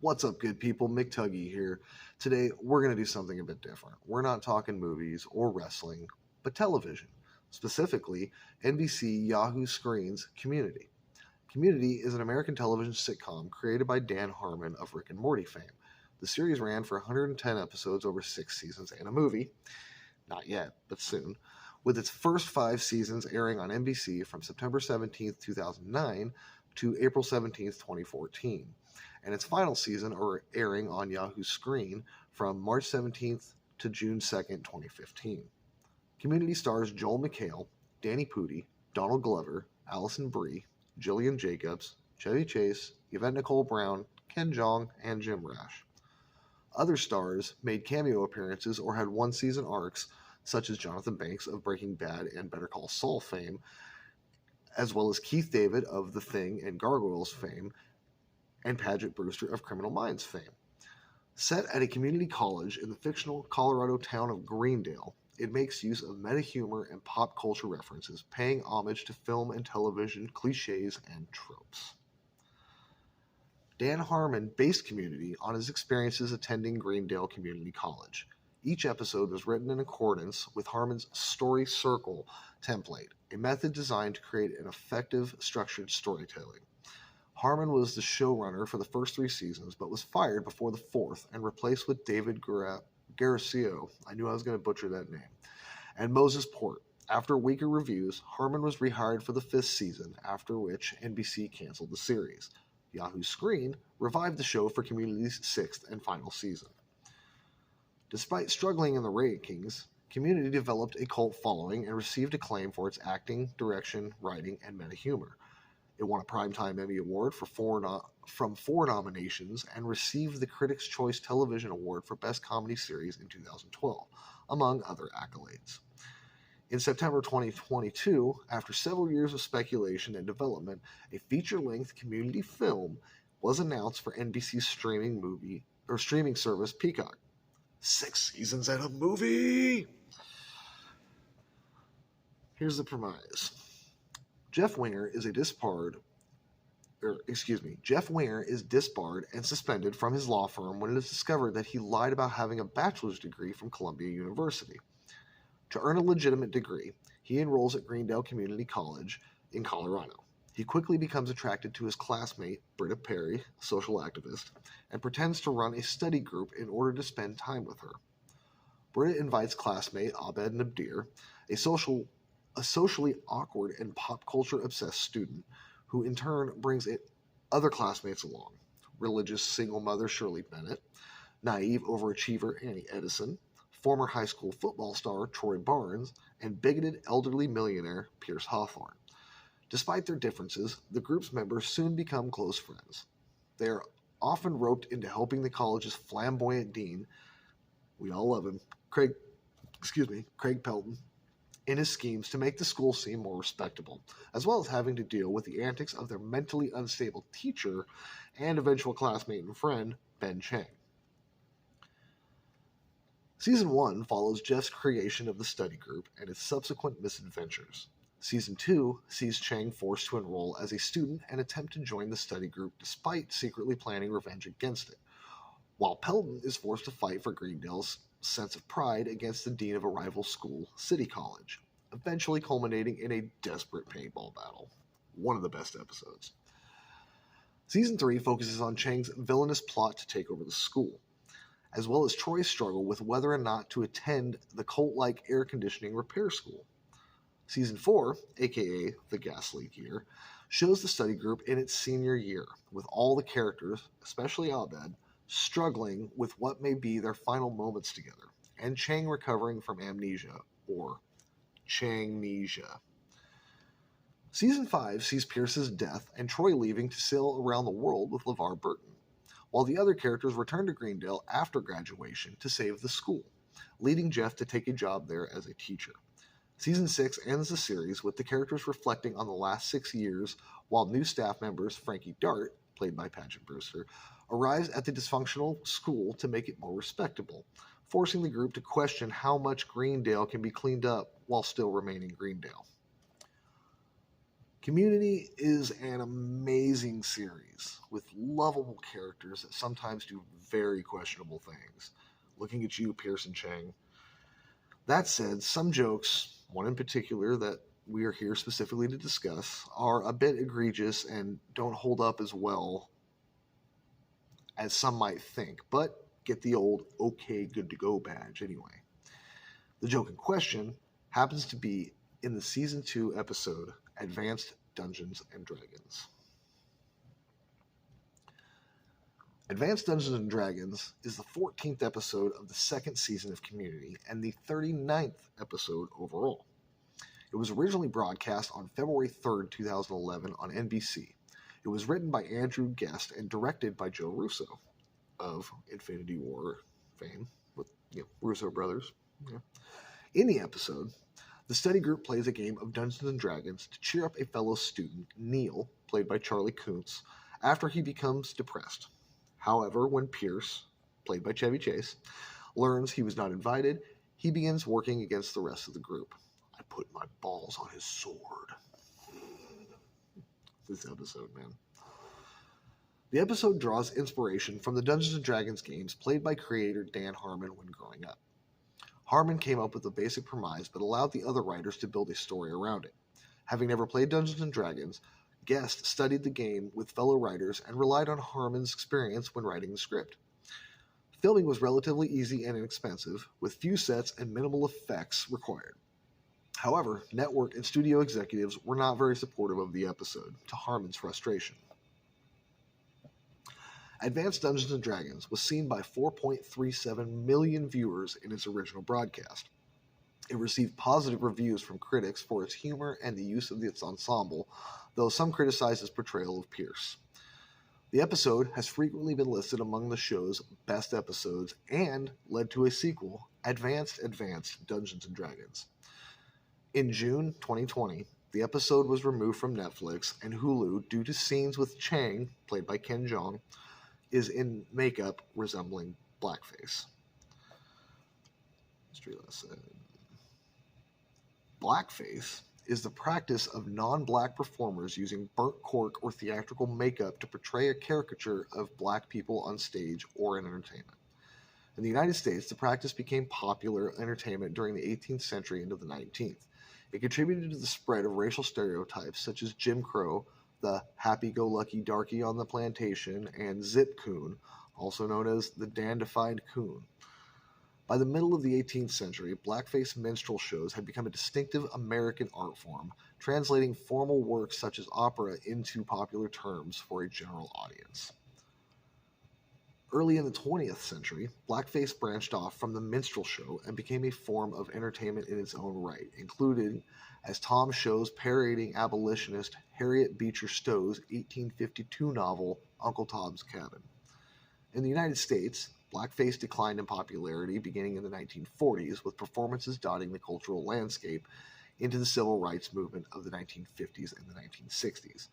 What's up, good people? Mick Tuggy here. Today, we're going to do something a bit different. We're not talking movies or wrestling, but television. Specifically, NBC Yahoo Screen's Community. Community is an American television sitcom created by Dan Harmon of Rick and Morty fame. The series ran for 110 episodes over 6 seasons and a movie. Not yet, but soon. With its first 5 seasons airing on NBC from September 17th, 2009 to April 17th, 2014, and its final season are airing on Yahoo Screen from March 17th to June 2nd, 2015. Community stars Joel McHale, Danny Pudi, Donald Glover, Allison Brie, Jillian Jacobs, Chevy Chase, Yvette Nicole Brown, Ken Jeong, and Jim Rash. Other stars made cameo appearances or had one-season arcs, such as Jonathan Banks of Breaking Bad and Better Call Saul fame, as well as Keith David of The Thing and Gargoyles fame, and Paget Brewster of Criminal Minds fame. Set at a community college in the fictional Colorado town of Greendale, it makes use of meta-humor and pop culture references, paying homage to film and television cliches and tropes. Dan Harmon based Community on his experiences attending Greendale Community College. Each episode was written in accordance with Harmon's Story Circle template, a method designed to create an effective, structured storytelling. Harmon was the showrunner for the first 3 seasons, but was fired before the 4th and replaced with David Garcia. I knew I was going to butcher that name. And Moses Port. After weaker reviews, Harmon was rehired for the 5th season, after which NBC canceled the series. Yahoo Screen revived the show for Community's 6th and final season. Despite struggling in the rankings, Community developed a cult following and received acclaim for its acting, direction, writing, and meta-humor. It won a Primetime Emmy Award from 4 nominations and received the Critics' Choice Television Award for Best Comedy Series in 2012, among other accolades. In September 2022, after several years of speculation and development, a feature-length community film was announced for NBC's streaming service Peacock. 6 seasons and a movie! Here's the premise. Jeff Winger is disbarred and suspended from his law firm when it is discovered that he lied about having a bachelor's degree from Columbia University. To earn a legitimate degree, he enrolls at Greendale Community College in Colorado. He quickly becomes attracted to his classmate, Britta Perry, a social activist, and pretends to run a study group in order to spend time with her. Britta invites classmate Abed Nabdir, a socially awkward and pop culture obsessed student, who in turn brings other classmates along. Religious single mother Shirley Bennett, naive overachiever Annie Edison, former high school football star Troy Barnes, and bigoted elderly millionaire Pierce Hawthorne. Despite their differences, the group's members soon become close friends. They are often roped into helping the college's flamboyant dean, we all love him, Craig Pelton, in his schemes to make the school seem more respectable, as well as having to deal with the antics of their mentally unstable teacher and eventual classmate and friend, Ben Chang. Season 1 follows Jeff's creation of the study group and its subsequent misadventures. Season 2 sees Chang forced to enroll as a student and attempt to join the study group despite secretly planning revenge against it, while Pelton is forced to fight for Greendale's sense of pride against the dean of a rival school, City College, eventually culminating in a desperate paintball battle. One of the best episodes. Season 3 focuses on Chang's villainous plot to take over the school, as well as Troy's struggle with whether or not to attend the cult-like air conditioning repair school. Season 4, aka the gas leak year, shows the study group in its senior year, with all the characters, especially Abed, struggling with what may be their final moments together, and Chang recovering from amnesia, or Changnesia. Season 5 sees Pierce's death and Troy leaving to sail around the world with LeVar Burton, while the other characters return to Greendale after graduation to save the school, leading Jeff to take a job there as a teacher. Season 6 ends the series with the characters reflecting on the last 6 years, while new staff members Frankie Dart, played by Paget Brewster, arrives at the dysfunctional school to make it more respectable, forcing the group to question how much Greendale can be cleaned up while still remaining Greendale. Community is an amazing series with lovable characters that sometimes do very questionable things. Looking at you, Pearson Chang. That said, some jokes, one in particular that we are here specifically to discuss, are a bit egregious and don't hold up as well as some might think, but get the old okay, good to go badge anyway. The joke in question happens to be in the season 2 episode Advanced Dungeons and Dragons. Advanced Dungeons and Dragons is the 14th episode of the second season of Community and the 39th episode overall. It was originally broadcast on February 3rd, 2011 on NBC. It was written by Andrew Guest and directed by Joe Russo of Infinity War fame, with Russo brothers. Yeah. In the episode, the study group plays a game of Dungeons and Dragons to cheer up a fellow student, Neil, played by Charlie Kuntz, after he becomes depressed. However, when Pierce, played by Chevy Chase, learns he was not invited, he begins working against the rest of the group. I put my balls on his sword. This episode, man. The episode draws inspiration from the Dungeons & Dragons games played by creator Dan Harmon when growing up. Harmon came up with the basic premise but allowed the other writers to build a story around it. Having never played Dungeons & Dragons, Guest studied the game with fellow writers and relied on Harmon's experience when writing the script. Filming was relatively easy and inexpensive, with few sets and minimal effects required. However, network and studio executives were not very supportive of the episode, to Harmon's frustration. Advanced Dungeons & Dragons was seen by 4.37 million viewers in its original broadcast. It received positive reviews from critics for its humor and the use of its ensemble, though some criticized its portrayal of Pierce. The episode has frequently been listed among the show's best episodes and led to a sequel, Advanced Dungeons & Dragons. In June 2020, the episode was removed from Netflix and Hulu due to scenes with Chang, played by Ken Jeong, is in makeup resembling blackface. History lesson. Blackface is the practice of non-black performers using burnt cork or theatrical makeup to portray a caricature of black people on stage or in entertainment. In the United States, the practice became popular entertainment during the 18th century into the 19th. It contributed to the spread of racial stereotypes such as Jim Crow, the happy-go-lucky darky on the plantation, and Zip Coon, also known as the dandified coon. By the middle of the 18th century, blackface minstrel shows had become a distinctive American art form, translating formal works such as opera into popular terms for a general audience. Early in the 20th century, blackface branched off from the minstrel show and became a form of entertainment in its own right, including as Tom shows parodying abolitionist Harriet Beecher Stowe's 1852 novel Uncle Tom's Cabin. In the United States, blackface declined in popularity beginning in the 1940s, with performances dotting the cultural landscape into the civil rights movement of the 1950s and the 1960s.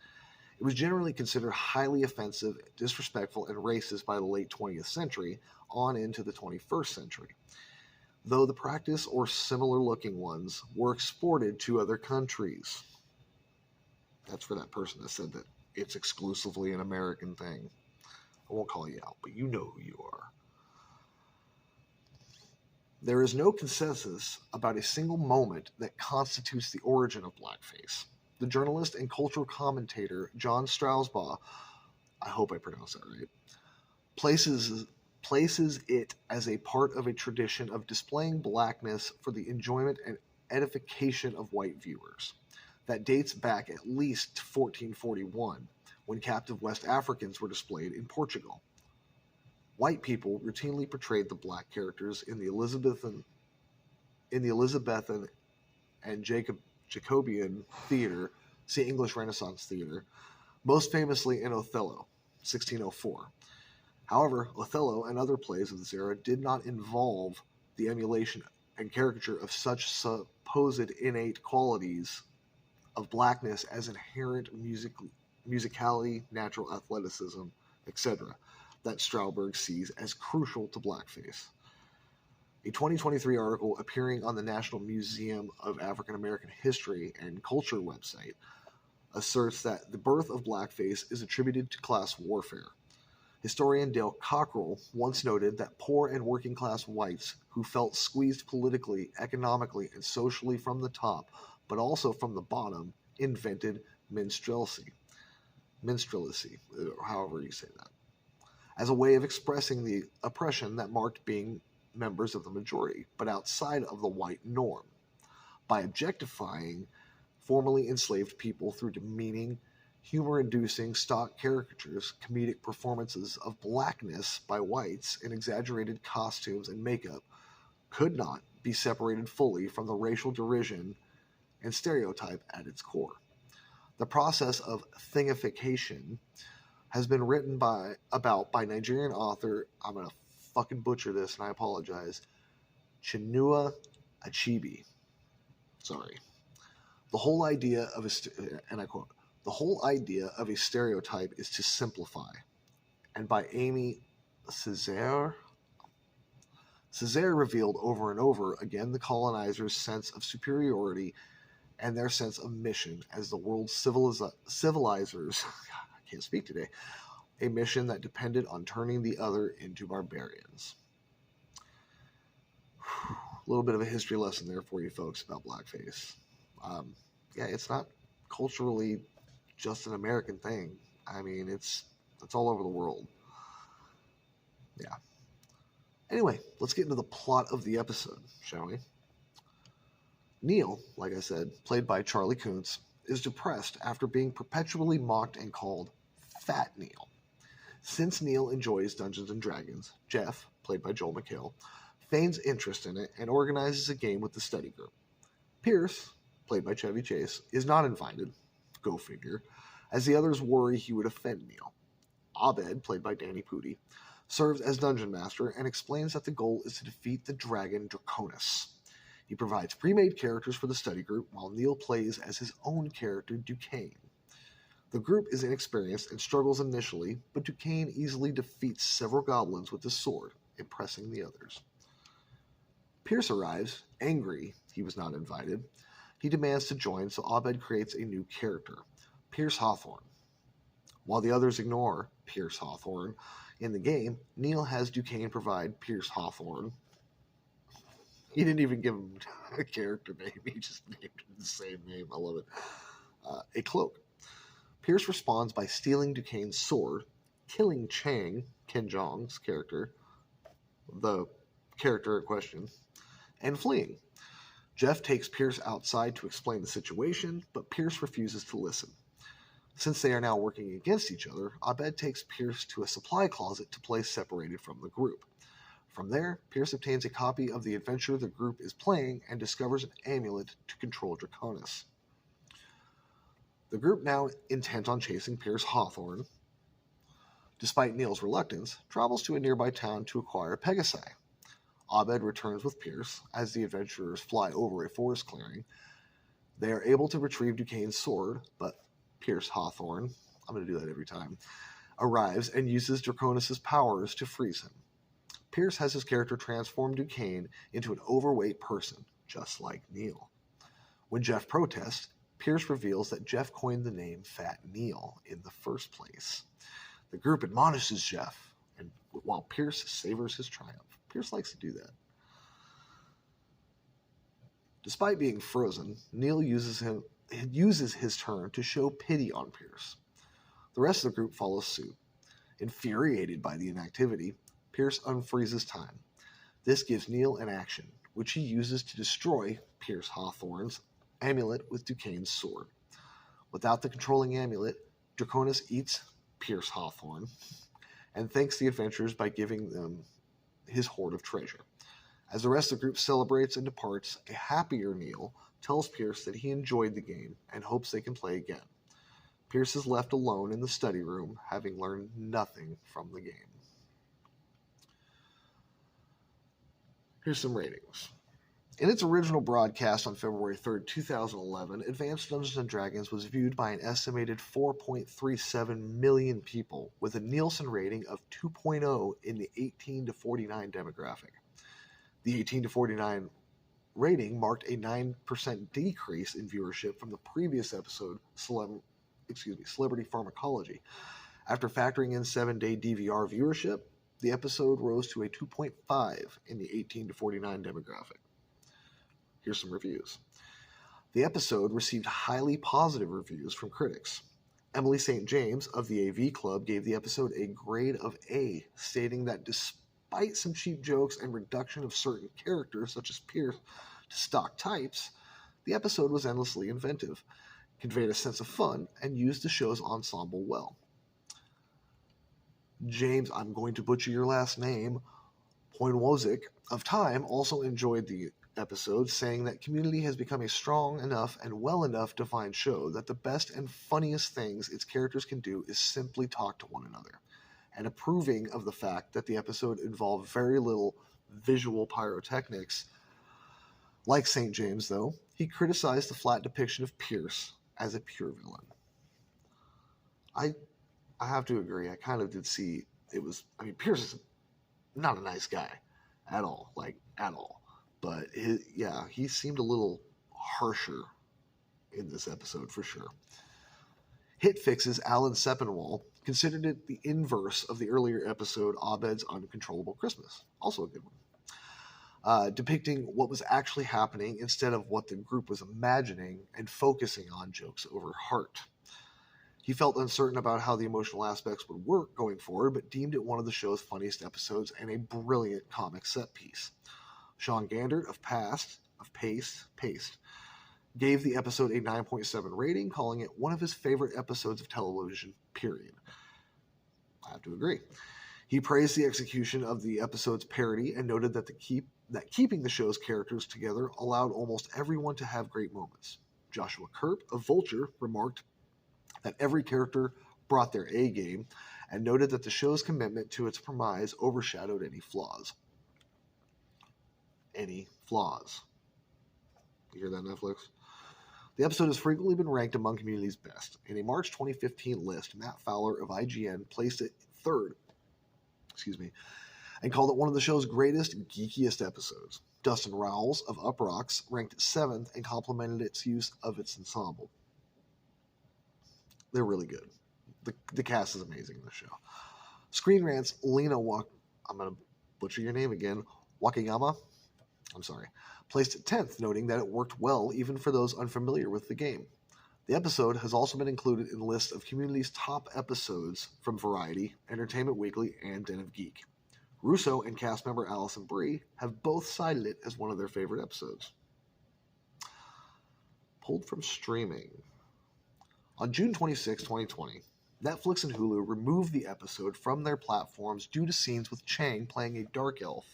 It was generally considered highly offensive, disrespectful, and racist by the late 20th century on into the 21st century, though the practice or similar-looking ones were exported to other countries. That's for that person that said that it's exclusively an American thing. I won't call you out, but you know who you are. There is no consensus about a single moment that constitutes the origin of blackface. The journalist and cultural commentator John Strausbaugh, I hope I pronounced that right, places it as a part of a tradition of displaying blackness for the enjoyment and edification of white viewers that dates back at least to 1441, when captive West Africans were displayed in Portugal. White people routinely portrayed the black characters in the Elizabethan and Jacobean theater, see English Renaissance theater, most famously in Othello, 1604. However, Othello and other plays of this era did not involve the emulation and caricature of such supposed innate qualities of blackness as inherent musicality, natural athleticism, etc., that Strauberg sees as crucial to blackface. A 2023 article appearing on the National Museum of African American History and Culture website asserts that the birth of blackface is attributed to class warfare. Historian Dale Cockrell once noted that poor and working class whites who felt squeezed politically, economically, and socially from the top, but also from the bottom, invented minstrelsy, however you say that, as a way of expressing the oppression that marked being members of the majority, but outside of the white norm, by objectifying formerly enslaved people through demeaning, humor-inducing stock caricatures, comedic performances of blackness by whites in exaggerated costumes and makeup could not be separated fully from the racial derision and stereotype at its core. The process of thingification has been written about by Nigerian author, I'm going to fucking butcher this and I apologize, Chinua Achebe. Sorry. The whole idea of and I quote, the whole idea of a stereotype is to simplify. And by Amy Césaire revealed over and over again the colonizers' sense of superiority and their sense of mission as the world's civilizers, I can't speak today, a mission that depended on turning the other into barbarians. A little bit of a history lesson there for you folks about blackface. Yeah, it's not culturally just an American thing. I mean, it's all over the world. Yeah. Anyway, let's get into the plot of the episode, shall we? Neil, like I said, played by Charlie Kuntz, is depressed after being perpetually mocked and called Fat Neil. Since Neil enjoys Dungeons and Dragons, Jeff, played by Joel McHale, feigns interest in it and organizes a game with the study group. Pierce, played by Chevy Chase, is not invited, go figure, as the others worry he would offend Neil. Abed, played by Danny Pudi, serves as Dungeon Master and explains that the goal is to defeat the dragon Draconis. He provides pre-made characters for the study group while Neil plays as his own character, Duquesne. The group is inexperienced and struggles initially, but Duquesne easily defeats several goblins with his sword, impressing the others. Pierce arrives, angry he was not invited. He demands to join, so Abed creates a new character, Pierce Hawthorne. While the others ignore Pierce Hawthorne in the game, Neil has Duquesne provide Pierce Hawthorne. He didn't even give him a character name. He just named him the same name. I love it. A cloak. Pierce responds by stealing Duquesne's sword, killing Chang, Ken Jeong's character, the character in question, and fleeing. Jeff takes Pierce outside to explain the situation, but Pierce refuses to listen. Since they are now working against each other, Abed takes Pierce to a supply closet to place separated from the group. From there, Pierce obtains a copy of the adventure the group is playing and discovers an amulet to control Draconis. The group, now intent on chasing Pierce Hawthorne, despite Neil's reluctance, travels to a nearby town to acquire Pegasi. Abed returns with Pierce as the adventurers fly over a forest clearing. They are able to retrieve Duquesne's sword, but Pierce Hawthorne, I'm going to do that every time, arrives and uses Draconis' powers to freeze him. Pierce has his character transform Duquesne into an overweight person, just like Neil. When Jeff protests, Pierce reveals that Jeff coined the name Fat Neil in the first place. The group admonishes Jeff, and while Pierce savors his triumph. Pierce likes to do that. Despite being frozen, Neil uses his turn to show pity on Pierce. The rest of the group follows suit. Infuriated by the inactivity, Pierce unfreezes time. This gives Neil an action, which he uses to destroy Pierce Hawthorne's amulet with Duquesne's sword. Without the controlling amulet, Draconis eats Pierce Hawthorne and thanks the adventurers by giving them his hoard of treasure. As the rest of the group celebrates and departs, a happier Neil tells Pierce that he enjoyed the game and hopes they can play again. Pierce is left alone in the study room, having learned nothing from the game. Here's some ratings. In its original broadcast on February 3rd, 2011, Advanced Dungeons & Dragons was viewed by an estimated 4.37 million people, with a Nielsen rating of 2.0 in the 18 to 49 demographic. The 18 to 49 rating marked a 9% decrease in viewership from the previous episode, celebrity pharmacology. After factoring in 7-day DVR viewership, the episode rose to a 2.5 in the 18 to 49 demographic. Here's some reviews. The episode received highly positive reviews from critics. Emily St. James of the AV Club gave the episode a grade of A, stating that despite some cheap jokes and reduction of certain characters, such as Pierce, to stock types, the episode was endlessly inventive, conveyed a sense of fun, and used the show's ensemble well. James, I'm going to butcher your last name, Poinwozik of Time also enjoyed the episode, saying that Community has become a strong enough and well enough defined show that the best and funniest things its characters can do is simply talk to one another, and approving of the fact that the episode involved very little visual pyrotechnics. Like St. James, though, he criticized the flat depiction of Pierce as a pure villain. I have to agree. I kind of did see it was. I mean, Pierce is not a nice guy at all, at all. But he seemed a little harsher in this episode for sure. Hitfix's Alan Sepinwall considered it the inverse of the earlier episode Abed's Uncontrollable Christmas. Also a good one. Depicting what was actually happening instead of what the group was imagining and focusing on jokes over heart. He felt uncertain about how the emotional aspects would work going forward, but deemed it one of the show's funniest episodes and a brilliant comic set piece. Sean Gandert of Paste gave the episode a 9.7 rating, calling it one of his favorite episodes of television, period. I have to agree. He praised the execution of the episode's parody and noted that keeping the show's characters together allowed almost everyone to have great moments. Joshua Kerp of Vulture remarked that every character brought their A game and noted that the show's commitment to its premise overshadowed any flaws. You hear that, Netflix? The episode has frequently been ranked among Community's best. In a March 2015 list, Matt Fowler of IGN placed it third, and called it one of the show's greatest, geekiest episodes. Dustin Rowles of Uprocks ranked it 7th and complimented its use of its ensemble. They're really good. The cast is amazing in the show. Screen Rant's Lena I'm going to butcher your name again, Wakayama, placed it 10th, noting that it worked well even for those unfamiliar with the game. The episode has also been included in lists of Community's top episodes from Variety, Entertainment Weekly, and Den of Geek. Russo and cast member Alison Brie have both cited it as one of their favorite episodes. Pulled from streaming. On June 26, 2020, Netflix and Hulu removed the episode from their platforms due to scenes with Chang playing a dark elf,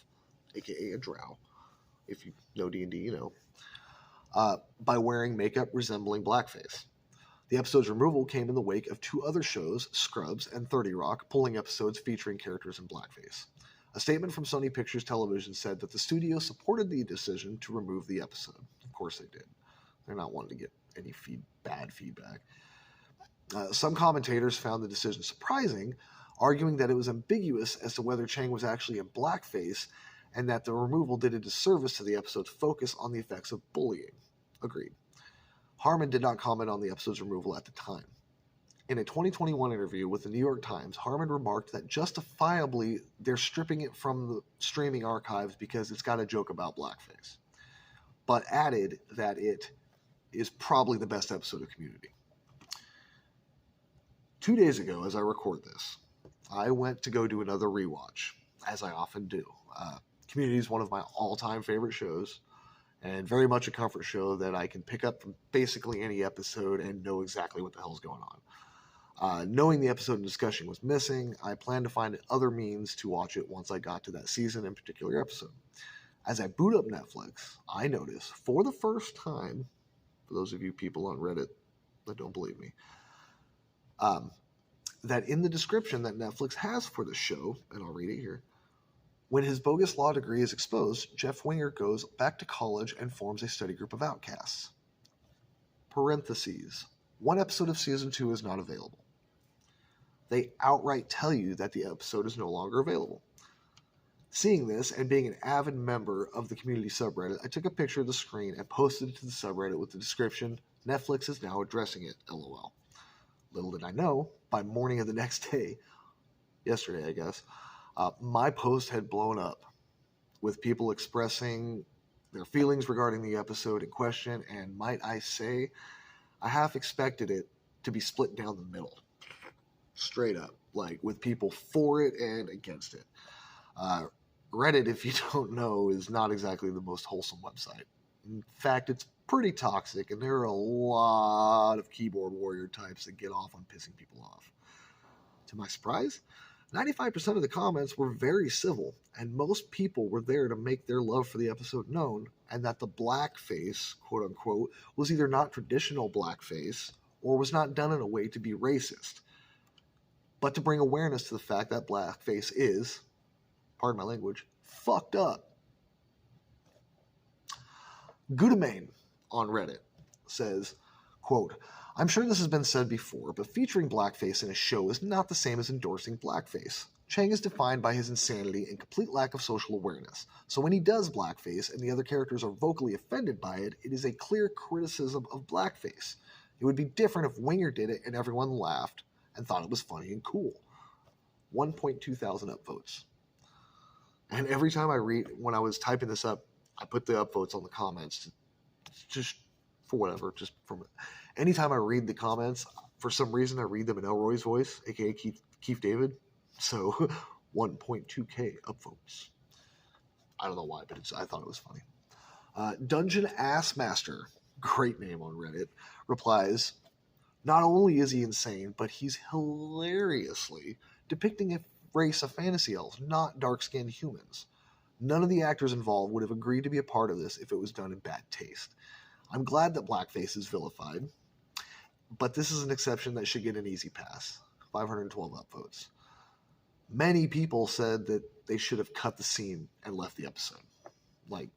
aka a drow. If you know D&D, you know, by wearing makeup resembling blackface. The episode's removal came in the wake of 2 other shows, Scrubs and 30 Rock, pulling episodes featuring characters in blackface. A statement from Sony Pictures Television said that the studio supported the decision to remove the episode. Of course they did. They're not wanting to get any bad feedback. Some commentators found the decision surprising, arguing that it was ambiguous as to whether Chang was actually in blackface and that the removal did a disservice to the episode's focus on the effects of bullying. Agreed. Harmon did not comment on the episode's removal at the time. In a 2021 interview with the New York Times, Harmon remarked that justifiably they're stripping it from the streaming archives because it's got a joke about blackface, but added that it is probably the best episode of Community. 2 days ago, as I record this, I went to go do another rewatch, as I often do. Community is one of my all-time favorite shows, and very much a comfort show that I can pick up from basically any episode and know exactly what the hell's going on. Knowing the episode in discussion was missing, I planned to find other means to watch it once I got to that season and particular episode. As I boot up Netflix, I notice, for the first time, for those of you people on Reddit that don't believe me, that in the description that Netflix has for the show, and I'll read it here, when his bogus law degree is exposed, Jeff Winger goes back to college and forms a study group of outcasts. Parentheses. 1 episode of season 2 is not available. They outright tell you that the episode is no longer available. Seeing this and being an avid member of the Community subreddit, I took a picture of the screen and posted it to the subreddit with the description, Netflix is now addressing it, LOL. Little did I know, by morning of the next day, yesterday I guess, my post had blown up with people expressing their feelings regarding the episode in question, and might I say, I half expected it to be split down the middle, straight up, like with people for it and against it. Reddit, if you don't know, is not exactly the most wholesome website. In fact, it's pretty toxic, and there are a lot of keyboard warrior types that get off on pissing people off. To my surprise, 95% of the comments were very civil, and most people were there to make their love for the episode known, and that the blackface, quote unquote, was either not traditional blackface or was not done in a way to be racist, but to bring awareness to the fact that blackface is, pardon my language, fucked up. Gudamain on Reddit says, quote, I'm sure this has been said before, but featuring blackface in a show is not the same as endorsing blackface. Chang is defined by his insanity and complete lack of social awareness. So when he does blackface and the other characters are vocally offended by it, it is a clear criticism of blackface. It would be different if Winger did it and everyone laughed and thought it was funny and cool. 1.2 thousand upvotes. And every time I read, when I was typing this up, I put the upvotes on the comments, just for whatever, just from anytime I read the comments, for some reason I read them in Elroy's voice, aka Keith David. So 1.2k upvotes. I don't know why, but I thought it was funny. Dungeon Ass Master, great name on Reddit, replies, not only is he insane, but he's hilariously depicting a race of fantasy elves, not dark-skinned humans. None of the actors involved would have agreed to be a part of this if it was done in bad taste. I'm glad that blackface is vilified, but this is an exception that should get an easy pass. 512 upvotes. Many people said that they should have cut the scene and left the episode. Like,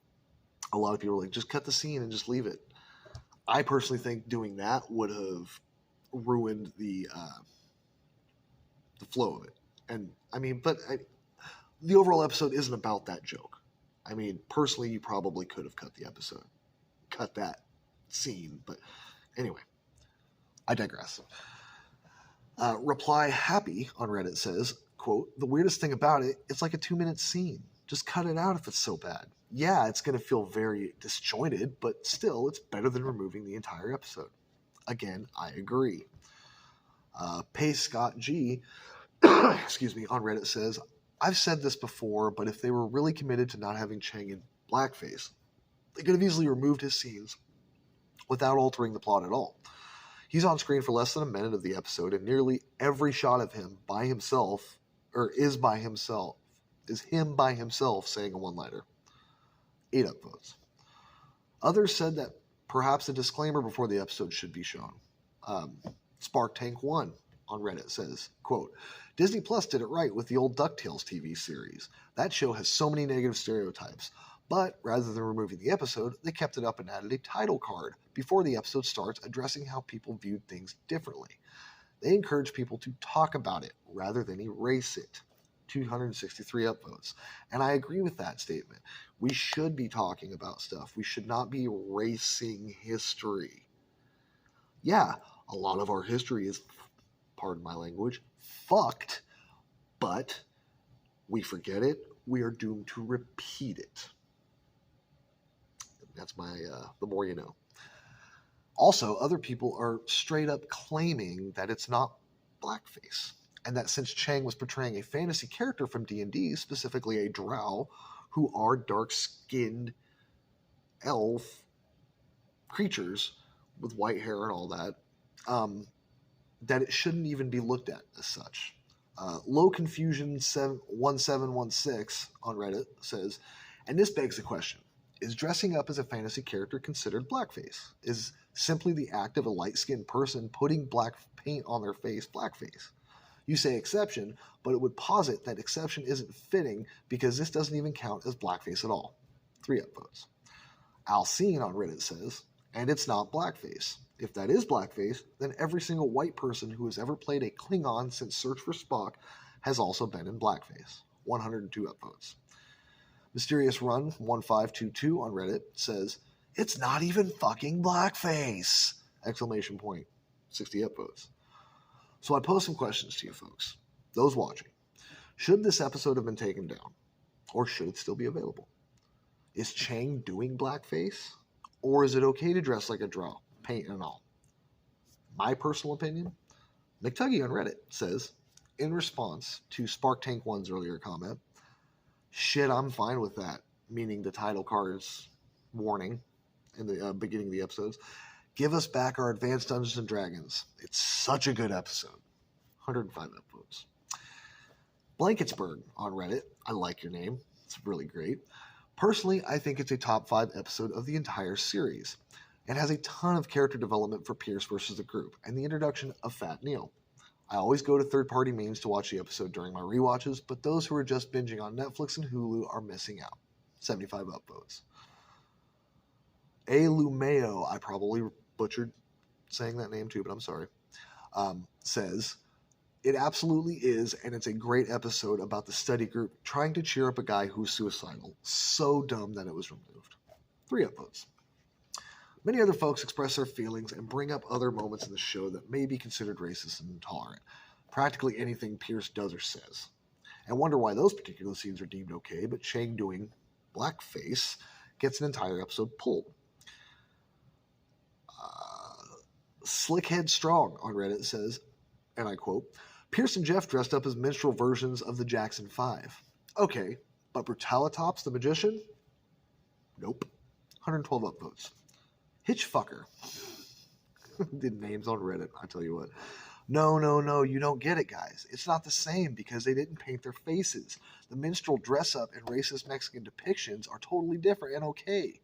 a lot of people were like, just cut the scene and just leave it. I personally think doing that would have ruined the flow of it. And, I mean, the overall episode isn't about that joke. I mean, personally, you probably could have cut the episode. Cut that scene. But anyway, I digress. Reply Happy on Reddit says, quote, the weirdest thing about it, it's like a 2-minute scene. Just cut it out if it's so bad. Yeah, it's going to feel very disjointed, but still, it's better than removing the entire episode. Again, I agree. Pay Scott G, excuse me, on Reddit says, I've said this before, but if they were really committed to not having Chang in blackface, they could have easily removed his scenes without altering the plot at all. He's on screen for less than a minute of the episode, and nearly every shot of him by himself, or is him by himself saying a one-liner. 8 upvotes. Others said that perhaps a disclaimer before the episode should be shown. Spark Tank 1 on Reddit says, quote, Disney Plus did it right with the old DuckTales TV series. That show has so many negative stereotypes. But rather than removing the episode, they kept it up and added a title card before the episode starts addressing how people viewed things differently. They encourage people to talk about it rather than erase it. 263 upvotes. And I agree with that statement. We should be talking about stuff. We should not be erasing history. Yeah, a lot of our history is, pardon my language, fucked, but we forget it. We are doomed to repeat it. That's my, the more you know. Also, other people are straight up claiming that it's not blackface, and that since Chang was portraying a fantasy character from D&D, specifically a drow, who are dark-skinned elf creatures with white hair and all that, that it shouldn't even be looked at as such. Low Confusion 1716 on Reddit says, and this begs the question, is dressing up as a fantasy character considered blackface? Is simply the act of a light-skinned person putting black paint on their face blackface? You say exception, but it would posit that exception isn't fitting because this doesn't even count as blackface at all. 3 upvotes. Alcine on Reddit says, and it's not blackface. If that is blackface, then every single white person who has ever played a Klingon since Search for Spock has also been in blackface. 102 upvotes. Mysterious Run 1522 on Reddit says, it's not even fucking blackface! Exclamation point. 60 upvotes. So I pose some questions to you folks, those watching. Should this episode have been taken down? Or should it still be available? Is Chang doing blackface? Or is it okay to dress like a drow, paint and all? My personal opinion, McTuggy on Reddit says, in response to Spark Tank 1's earlier comment, shit, I'm fine with that, meaning the title card's warning in the beginning of the episodes. Give us back our Advanced Dungeons and Dragons. It's such a good episode. 105 upvotes. Blanketsburg on Reddit, I like your name. It's really great. Personally, I think it's a top 5 episode of the entire series. It has a ton of character development for Pierce versus the group, and the introduction of Fat Neil. I always go to third-party memes to watch the episode during my rewatches, but those who are just binging on Netflix and Hulu are missing out. 75 upvotes. A. Lumeo, I probably butchered saying that name too, but I'm sorry, says, it absolutely is, and it's a great episode about the study group trying to cheer up a guy who's suicidal. So dumb that it was removed. 3 upvotes. Many other folks express their feelings and bring up other moments in the show that may be considered racist and intolerant. Practically anything Pierce does or says. And wonder why those particular scenes are deemed okay, but Chang doing blackface gets an entire episode pulled. Slickhead Strong on Reddit says, and I quote, Pierce and Jeff dressed up as minstrel versions of the Jackson 5. Okay, but Brutalitops the Magician? Nope. 112 upvotes. Hitchfucker. Did names on Reddit, I tell you what. No, you don't get it, guys. It's not the same because they didn't paint their faces. The minstrel dress-up and racist Mexican depictions are totally different and okay.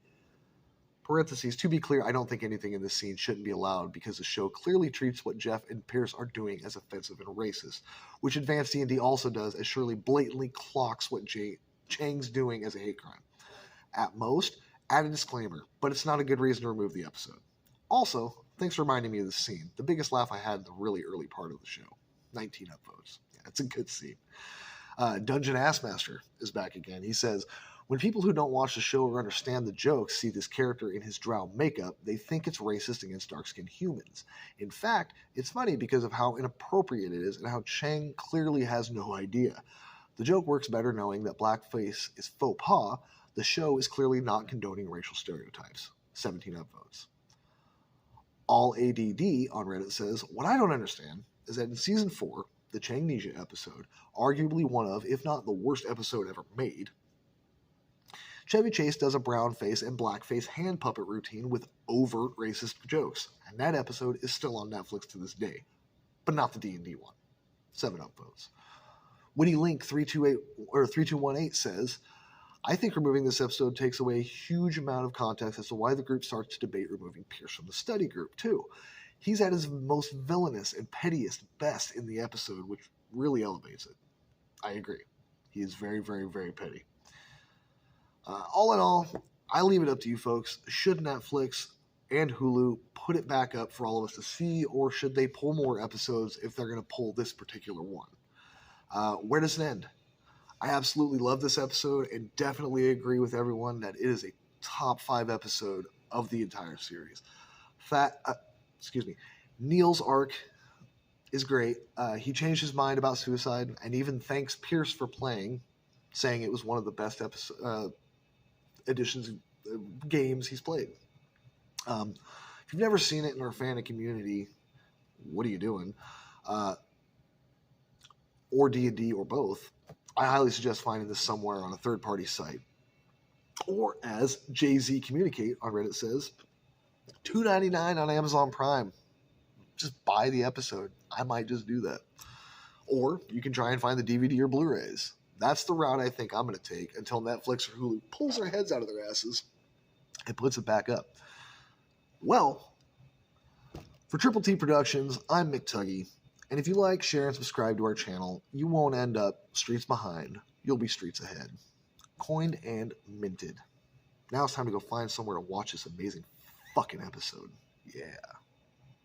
Parentheses, to be clear, I don't think anything in this scene shouldn't be allowed because the show clearly treats what Jeff and Pierce are doing as offensive and racist, which Advanced D&D also does, as Shirley blatantly clocks what Chang's doing as a hate crime. At most, add a disclaimer, but it's not a good reason to remove the episode. Also, thanks for reminding me of this scene. The biggest laugh I had in the really early part of the show. 19 upvotes. Yeah, it's a good scene. Dungeon Assmaster is back again. He says, when people who don't watch the show or understand the jokes see this character in his drow makeup, they think it's racist against dark-skinned humans. In fact, it's funny because of how inappropriate it is and how Chang clearly has no idea. The joke works better knowing that blackface is faux pas. The show is clearly not condoning racial stereotypes. 17 upvotes. All ADD on Reddit says, what I don't understand is that in Season 4, the Changnesia episode, arguably one of, if not the worst episode ever made, Chevy Chase does a brown face and blackface hand puppet routine with overt racist jokes, and that episode is still on Netflix to this day, but not the D&D one. 7 upvotes. Witty Link 3218 says, I think removing this episode takes away a huge amount of context as to why the group starts to debate removing Pierce from the study group, too. He's at his most villainous and pettiest best in the episode, which really elevates it. I agree. He is very, very, very petty. All in all, I leave it up to you folks. Should Netflix and Hulu put it back up for all of us to see, or should they pull more episodes if they're going to pull this particular one? Where does it end? I absolutely love this episode and definitely agree with everyone that it is a top 5 episode of the entire series. Neil's arc is great. He changed his mind about suicide and even thanks Pierce for playing, saying it was one of the best editions games he's played. If you've never seen it in our fan community, what are you doing? Or D&D or both, I highly suggest finding this somewhere on a third-party site. Or as Jay-Z Communicate on Reddit says, $2.99 on Amazon Prime. Just buy the episode. I might just do that. Or you can try and find the DVD or Blu-rays. That's the route I think I'm going to take until Netflix or Hulu pulls their heads out of their asses and puts it back up. Well, for Triple T Productions, I'm McTuggy. And if you like, share, and subscribe to our channel, you won't end up streets behind. You'll be streets ahead. Coined and minted. Now it's time to go find somewhere to watch this amazing fucking episode. Yeah.